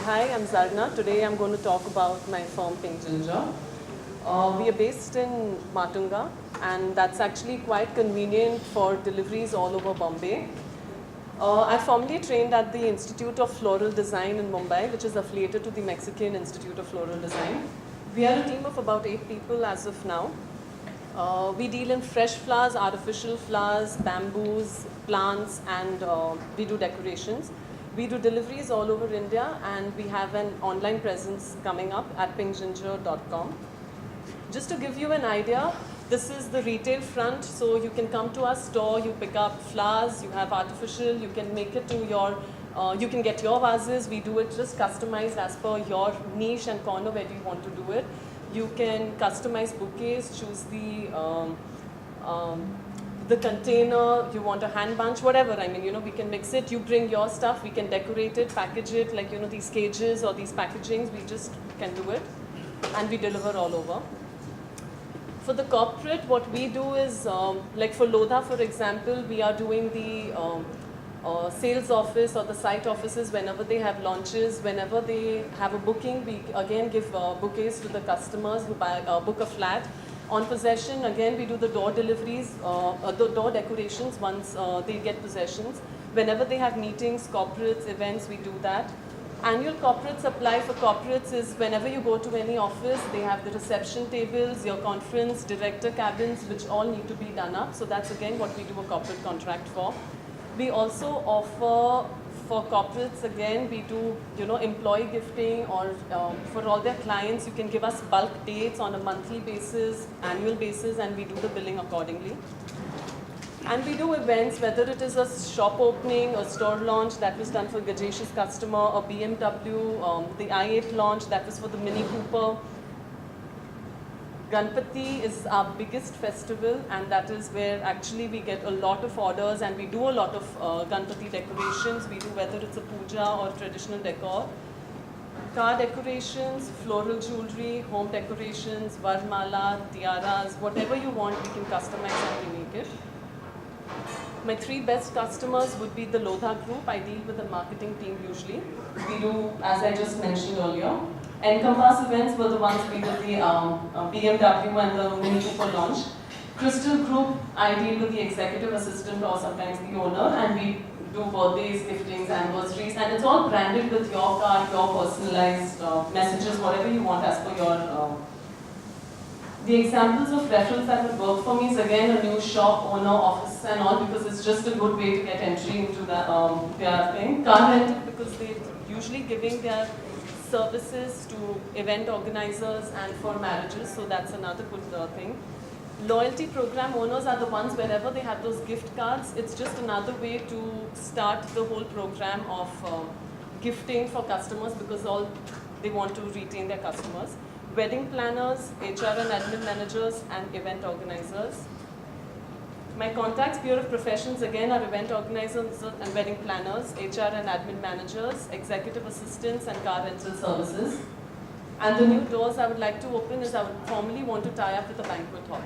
Hi, I'm Zarna. Today I'm going to talk about my firm Pink Ginger. We are based in Matunga, and that's actually quite convenient for deliveries all over Bombay. I formerly trained at the Institute of Floral Design in Mumbai, which is affiliated to the Mexican Institute of Floral Design. We are a team of about 8 people as of now. We deal in fresh flowers, artificial flowers, bamboos, plants, and we do decorations. We do deliveries all over India, and we have an online presence coming up at pinkginger.com. Just to give you an idea, this is the retail front, so you can come to our store, you pick up flowers, you have artificial, you can make it to your, you can get your vases, we do it just customized as per your niche and corner where you want to do it. You can customize bouquets, choose the container, you want a hand bunch, whatever. I mean, we can mix it. You bring your stuff, we can decorate it, package it, like, these cages or these packagings, we just can do it. And we deliver all over. For the corporate, what we do is, like for Lodha, for example, we are doing the sales office or the site offices whenever they have launches, whenever they have a booking, we again give bouquets to the customers who book a flat. On possession, again we do the door deliveries, the door decorations once they get possessions. Whenever they have meetings, corporates, events, we do that. Annual corporate supply for corporates is whenever you go to any office, they have the reception tables, your conference, director cabins, which all need to be done up. So that's again what we do a corporate contract for. We also offer for corporates, again, we do, employee gifting, or for all their clients, you can give us bulk dates on a monthly basis, annual basis, and we do the billing accordingly. And we do events, whether it is a shop opening, a store launch that was done for Gajesh's customer, or BMW, the i8 launch that was for the Mini Cooper. Ganpati is our biggest festival, and that is where actually we get a lot of orders, and we do a lot of Ganpati decorations. We do whether it's a puja or traditional decor. Car decorations, floral jewelry, home decorations, varmala, tiaras, whatever you want, we can customize and remake it. My 3 best customers would be the Lodha group. I deal with the marketing team usually. We do, as I just mentioned earlier. Encompass events were the ones we did the BMW and the Mini Cooper launch. Crystal Group, I deal with the executive assistant or sometimes the owner, and we do birthdays, giftings, anniversaries, and it's all branded with your card, your personalized messages, whatever you want as per your. The examples of referrals that would work for me is again a new shop, owner, office and all, because it's just a good way to get entry into their thing. Car rental, because they're usually giving their services to event organizers and for marriages, so that's another good thing. Loyalty program owners are the ones wherever they have those gift cards, it's just another way to start the whole program of gifting for customers, because they want to retain their customers. Wedding planners, HR and admin managers, and event organizers. My contacts, Bureau of Professions, again, are event organizers and wedding planners, HR and admin managers, executive assistants, and car rental services. And the new doors I would like to open is I would formally want to tie up with a banquet hall.